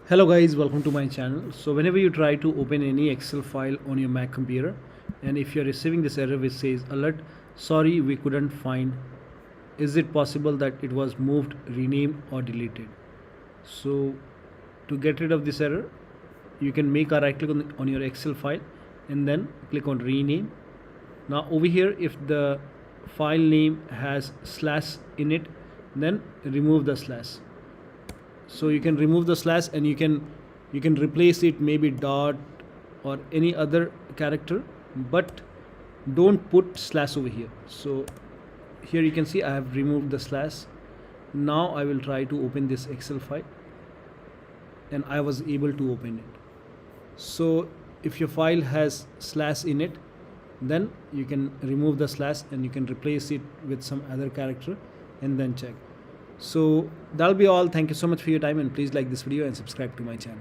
Hello guys, welcome to my channel. So whenever you try to open any Excel file on your Mac computer, and if you're receiving this error which says alert, sorry we couldn't find, is it possible that it was moved, renamed or deleted? So to get rid of this error, you can make a right click on your Excel file and then click on rename. Now over here, if the file name has slash in it, then remove the slash. So you can remove the slash and you can replace it maybe dot or any other character, but don't put slash over here. So here you can see I have removed the slash. Now I will try to open this Excel file, and I was able to open it. So if your file has slash in it, then you can remove the slash and you can replace it with some other character and then check. So that'll be all. Thank you so much for your time, and please like this video and subscribe to my channel.